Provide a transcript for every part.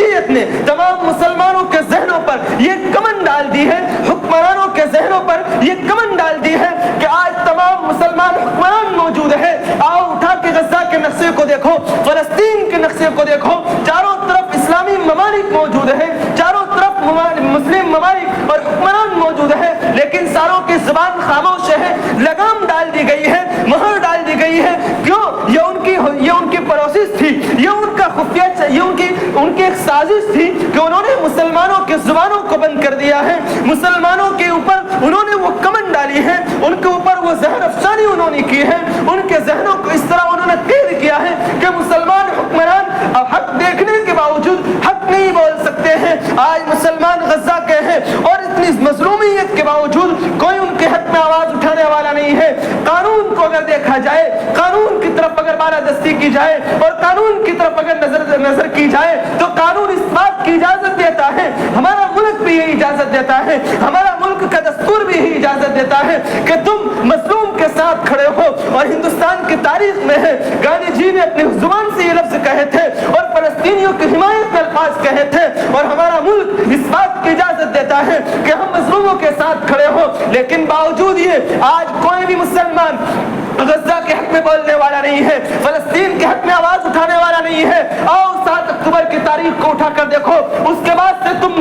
یہودیت نے تمام مسلمانوں کے ذہنوں پر یہ کمن ڈال دی ہے، حکمرانوں کے ذہنوں پر یہ کمن ڈال دی ہے کہ آج تمام مسلمان حکمران موجود ہیں۔ آؤ اٹھا کے غزہ کے نقشے کو دیکھو، فلسطین کے نقشے کو دیکھو، چاروں طرف اسلامی ممالک موجود ہیں، چاروں طرف مسلم ممالک اور حکمران موجود ہیں، لیکن ساروں کی زبان خاموش ہے، لگام ڈال دی گئی ہے، مہر ڈال دی گئی ہے۔ کیوں؟ یہ ان کی پروسیس تھی، یہ ان کا خفیہ، یہ ان کی ایک سازش تھی کہ انہوں نے مسلمانوں کی زبانوں کو بند کر دیا ہے، مسلمانوں کے اوپر انہوں نے وہ کمن ڈالی ہے، ان کے اوپر وہ زہر افشانی انہوں نے کی ہے، ان کے ذہنوں کو اس طرح انہوں نے قید کیا ہے کہ مسلمان حکمران حق دیکھنے کے باوجود حق نہیں بول سکتے ہیں۔ آج مسلمان غزہ کے ہیں اور اتنی مظلومیت کے باوجود کوئی ان کے حق میں آواز اٹھانے والا نہیں ہے۔ قانون کو اگر دیکھا جائے، قانون کی طرف اگر بالادستی کی جائے اور قانون کی طرف اگر نظر کی جائے تو قانون اس بات کی اجازت دیتا ہے، ہمارا ملک بھی یہ اجازت دیتا ہے، ہمارا ملک کا دستور بھی یہی اجازت دیتا ہے کہ تم مظلوم کے ساتھ کھڑے ہو۔ اور ہندوستان کی تاریخ میں ہے، گاندھی جی نے اپنی زبان سے یہ لفظ کہے تھے اور فلسطینیوں کی حمایت میں الفاظ کہے تھے، اور ہمارا ملک اس بات کی اجازت دیتا ہے کہ ہم مظلوموں کے ساتھ کھڑے ہو۔ لیکن باوجود یہ آج کوئی بھی مسلمان غزہ کے حق میں بولنے والا نہیں ہے، فلسطین کے حق میں آواز اٹھانے والا نہیں ہے۔ آؤ 7 اکتوبر کی تاریخ کو اٹھا کر دیکھو، اس کے بعد سے تم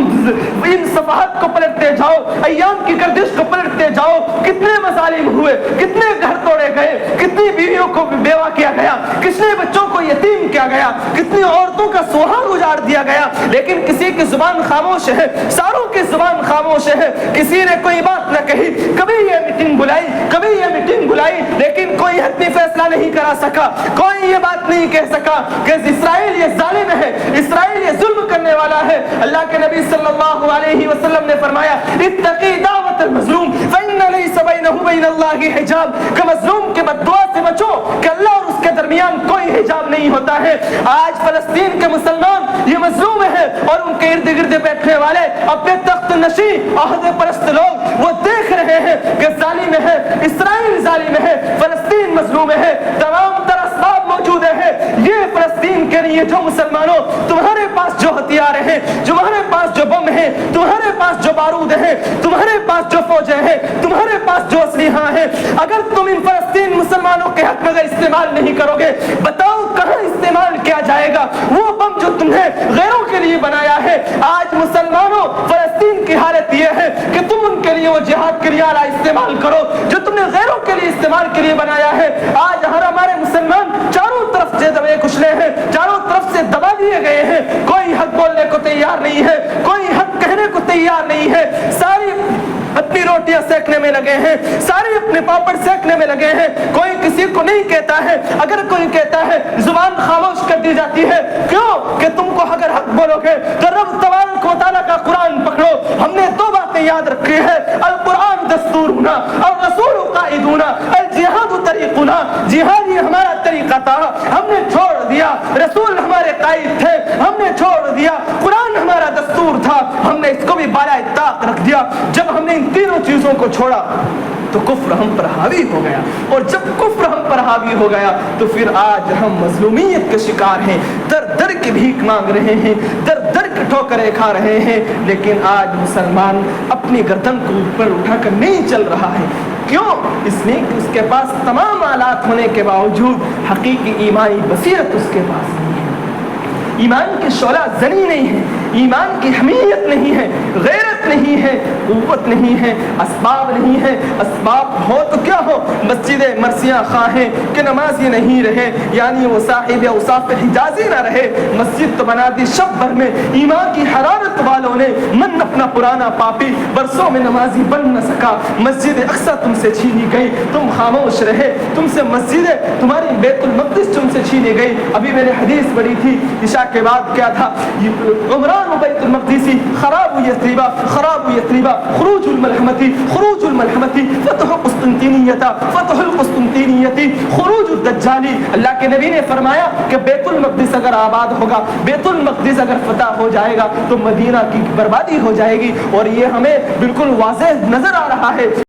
ان صفحات کو پلٹتے جاؤ، ایام کی گردش کو پلٹتے جاؤ، کتنے مظالم ہوئے، کتنے گھر توڑے گئے، کتنی بیویوں کو بیوہ کیا گیا، کتنے بچوں کو یتیم کیا گیا، کتنی عورتوں کا سہاگ اجاڑ دیا گیا، لیکن کسی کی زبان خاموش ہے، ساروں کی زبان خاموش ہے، کسی نے کوئی بات نہ کہی۔ کبھی یہ میٹنگ بلائی، کبھی یہ میٹنگ بلائی، لیکن کوئی حتمی فیصلہ نہیں کرا سکا، کوئی یہ بات نہیں کہہ سکا کہ اسرائیل یہ ظالم ہے، اسرائیل یہ ظلم کرنے والا ہے۔ اللہ کے نبی صلی اللہ علیہ وسلم نے فرمایا اتقی دعوت المظلوم فإن ليس بينه وبين الله حجاب، کہ مظلوم کے بد دعا سے بچو کہ اللہ اور اس کے درمیان کوئی حجاب نہیں ہوتا ہے۔ آج فلسطین کے مسلمان یہ مظلوم ہے اور ان کے ارد گرد بیٹھنے والے اپنے تخت نشی عہدے پرست لوگ وہ دیکھ رہے ہیں کہ ظالم ہے، اسرائیل ظالم ہے، فلسطین مظلوم ہے، تمام تر اسباب موجود ہیں۔ یہ فلسطین کے لیے جو مسلمانوں تمہارے پاس جو ہتھیار ہیں، تمہارے پاس جو بم ہیں، تمہارے پاس جو بارود ہیں، تمہارے پاس جو فوجیں ہیں، تمہارے پاس جو اسلحہ ہیں، اگر تم ان فلسطین مسلمانوں کے حق میں اگر استعمال نہیں کرو گے، بتاؤ کہاں استعمال کیا جائے گا وہ بم جو تمہیں غیروں کے لیے بنایا ہے۔ آج مسلمانوں فلسطین کی حالت یہ ہے کہ تم ان کے لیے وہ جہاد کے لیے آلہ استعمال کرو جو تم نے غیروں کے لیے استعمال کے لیے بنایا ہے۔ آج ہمارے مسلمان چاروں طرف سے دبے کچلے ہیں، چاروں طرف سے دبا دیے گئے ہیں، کوئی حق بولنے کو تیار نہیں ہے، کوئی حق کہنے کو تیار نہیں ہے، ساری اپنی روٹیاں سیکنے میں لگے ہیں، سارے اپنے پاپڑ سیکنے میں لگے ہیں، کوئی کسی کو نہیں کہتا ہے، اگر کوئی کہتا ہے زبان خاموش کر دی جاتی ہے۔ کیوں؟ کہ تم کو اگر حق بولو گے تو رب تبارک و تعالیٰ کا قرآن پکڑو۔ ہم نے 2 باتیں یاد رکھی ہے، القرآن دستورنا الرسول قائدنا الجہاد طریقنا، جہاد یہ ہمارا طریقہ تھا، ہم نے چھوڑ دیا، رسول ہمارے قائد تھے، ہم نے چھوڑ دیا، قرآن ہمارا دستور تھا، ہم نے اس کو بھی بالائے طاق رکھ دیا۔ جب ہم نے ان تینوں چیزوں کو چھوڑا تو کفر ہم پر حاوی ہو گیا، اور جب کفر ہم پر حاوی ہو گیا تو پھر آج ہم مظلومیت کے شکار ہیں، در در کے بھیک مانگ رہے ہیں، در در کے ٹھوکریں کھا رہے ہیں۔ لیکن آج مسلمان اپنی گردن کو اوپر اٹھا کر نہیں چل رہا ہے۔ کیوں؟ اس لیے کہ اس کے پاس تمام آلات ہونے کے باوجود حقیقی ایمانی بصیرت اس کے پاس نہیں ہے، ایمان کی شعلہ زنی نہیں ہے، ایمان کی حمیت نہیں ہے، غیرت نہیں ہے، قوت نہیں ہے، اسباب نہیں ہے۔ اسباب ہو تو کیا ہو، مسجد مرثیہ خواہیں کہ نمازی نہیں رہے، یعنی وہ صاحب اوصاف حجازی نہ رہے، مسجد تو بنا دی شب بھر میں، ایمان کی حرارت والوں نے من اپنا پرانا پاپی، برسوں میں نمازی بن نہ سکا، مسجد اقصی تم سے چھینی گئی، تم خاموش رہے، تم سے مسجد تمہاری بیت المقدس تم سے چھینی گئی۔ ابھی میں نے حدیث پڑھی تھی عشاء کے بعد، کیا تھا، عمران بیت المقدسی خراب یثریبہ، خراب یثریبہ، خروج الملحمتی، خروج الملحمتی، فتح قسطنطینیہ، فتح القسطنطینیہ، خروج الدجالی۔ اللہ کے نبی نے فرمایا کہ بیت المقدس اگر آباد ہوگا، بیت المقدس اگر فتح ہو جائے گا تو مدینہ کی بربادی ہو جائے گی، اور یہ ہمیں بالکل واضح نظر آ رہا ہے۔